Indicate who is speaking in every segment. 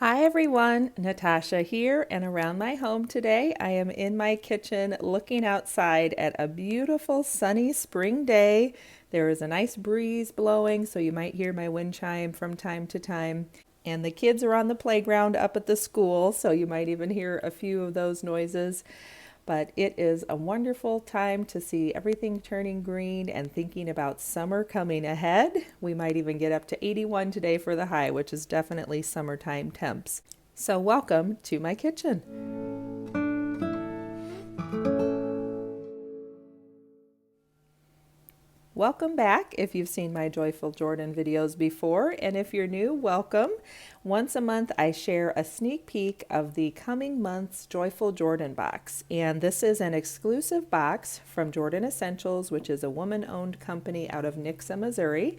Speaker 1: Hi everyone, Natasha here and around my home today. I am in my kitchen looking outside at a beautiful sunny spring day. There is a nice breeze blowing, so you might hear my wind chime from time to time. And the kids are on the playground up at the school, so you might even hear a few of those noises. But it is a wonderful time to see everything turning green and thinking about summer coming ahead. We might even get up to 81 today for the high, which is definitely summertime temps. So, welcome to my kitchen. Welcome back if you've seen my Joyful Jordan videos before, and if you're new, welcome. Once a month, I share a sneak peek of the coming month's Joyful Jordan box, and this is an exclusive box from Jordan Essentials, which is a woman-owned company out of Nixa, Missouri.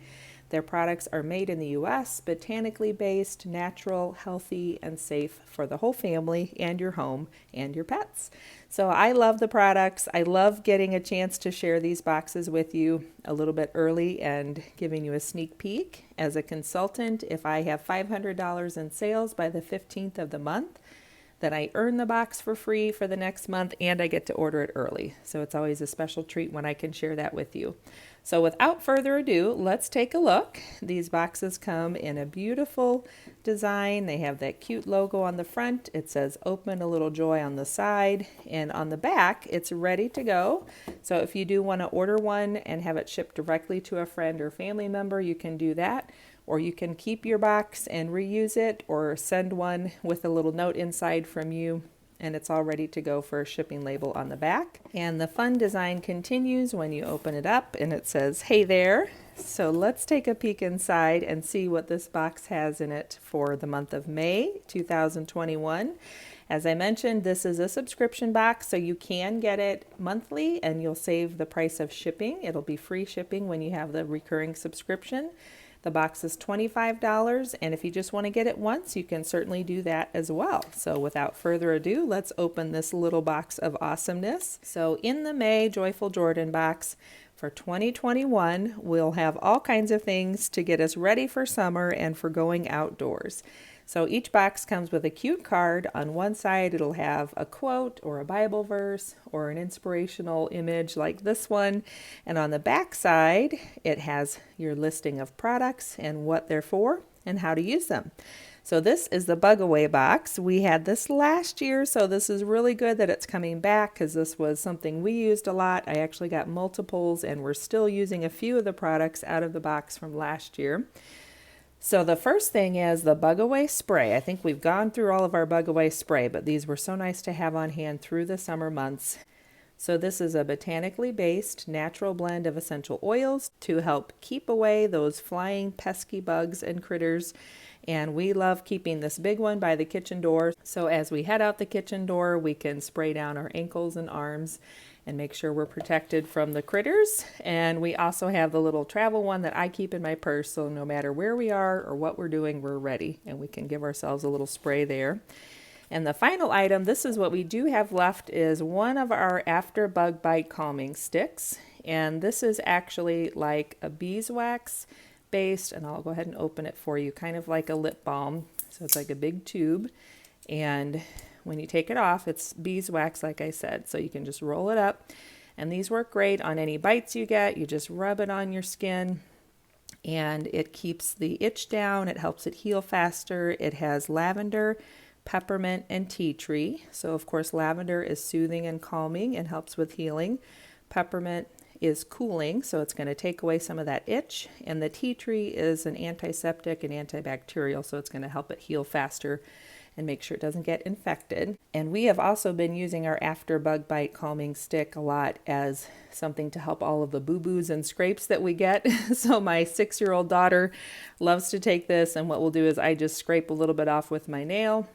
Speaker 1: Their products are made in the U.S., botanically based, natural, healthy, and safe for the whole family and your home and your pets. So I love the products. I love getting a chance to share these boxes with you a little bit early and giving you a sneak peek. As a consultant, if I have $500 in sales by the 15th of the month, then I earn the box for free for the next month and I get to order it early. So it's always a special treat when I can share that with you. So without further ado, let's take a look. These boxes come in a beautiful design. They have that cute logo on the front. It says open a little joy on the side, and on the back it's ready to go. So if you do want to order one and have it shipped directly to a friend or family member, you can do that. Or you can keep your box and reuse it, or send one with a little note inside from you, and it's all ready to go for a shipping label on the back. And the fun design continues when you open it up, and it says, "Hey there." So let's take a peek inside and see what this box has in it for the month of May 2021. As I mentioned, this is a subscription box, so you can get it monthly and you'll save the price of shipping. It'll be free shipping when you have the recurring subscription. The box is $25, and if you just want to get it once, you can certainly do that as well. So without further ado, let's open this little box of awesomeness. So in the May Joyful Jordan box for 2021, we'll have all kinds of things to get us ready for summer and for going outdoors. So each box comes with a cute card. On one side, it'll have a quote or a Bible verse or an inspirational image like this one. And on the back side, it has your listing of products and what they're for and how to use them. So this is the Bug Away box. We had this last year, so this is really good that it's coming back because this was something we used a lot. I actually got multiples, and we're still using a few of the products out of the box from last year. So the first thing is the Bug Away spray. I think we've gone through all of our Bug Away spray, but these were so nice to have on hand through the summer months. So this is a botanically based natural blend of essential oils to help keep away those flying pesky bugs and critters. And we love keeping this big one by the kitchen door. So as we head out the kitchen door, we can spray down our ankles and arms and make sure we're protected from the critters. And we also have the little travel one that I keep in my purse, so no matter where we are or what we're doing, we're ready, and we can give ourselves a little spray there. And the final item, this is what we do have left, is one of our after bug bite calming sticks. And this is actually like a beeswax based, and I'll go ahead and open it for you, kind of like a lip balm. So it's like a big tube, and when you take it off, it's beeswax, like I said, so you can just roll it up. And these work great on any bites you get. You just rub it on your skin, and it keeps the itch down. It helps it heal faster. It has lavender, peppermint, and tea tree. So, of course, lavender is soothing and calming and helps with healing. Peppermint is cooling, so it's going to take away some of that itch. And the tea tree is an antiseptic and antibacterial, so it's going to help it heal faster and make sure it doesn't get infected. And we have also been using our after bug bite calming stick a lot as something to help all of the boo-boos and scrapes that we get. So my 6-year-old daughter loves to take this, and what we'll do is I just scrape a little bit off with my nail,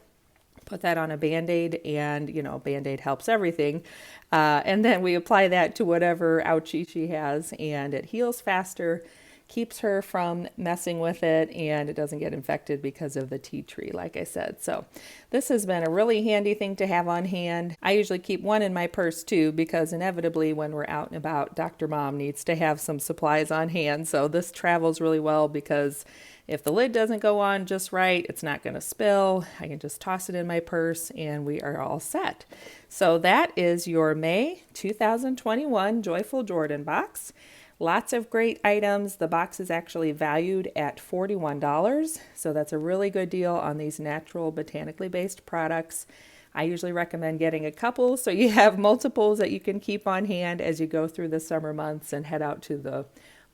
Speaker 1: put that on a Band-Aid, and Band-Aid helps everything. And then we apply that to whatever ouchie she has, and it heals faster. keeps her from messing with it, and it doesn't get infected because of the tea tree, like I said. So this has been a really handy thing to have on hand. I usually keep one in my purse too, because inevitably when we're out and about, Dr. Mom needs to have some supplies on hand. So this travels really well because if the lid doesn't go on just right, it's not going to spill. I can just toss it in my purse and we are all set. So that is your May 2021 Joyful Jordan box. Lots of great items. The box is actually valued at $41, so that's a really good deal on these natural, botanically based products. I usually recommend getting a couple so you have multiples that you can keep on hand as you go through the summer months and head out to the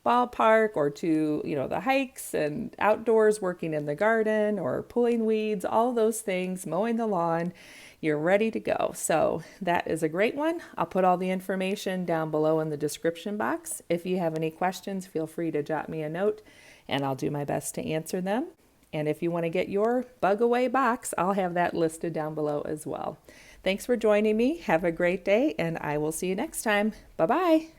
Speaker 1: ballpark or to, the hikes and outdoors, working in the garden or pulling weeds, all those things, mowing the lawn. You're ready to go. So that is a great one. I'll put all the information down below in the description box. If you have any questions, feel free to jot me a note and I'll do my best to answer them. And if you want to get your bug away box, I'll have that listed down below as well. Thanks for joining me. Have a great day and I will see you next time. Bye-bye.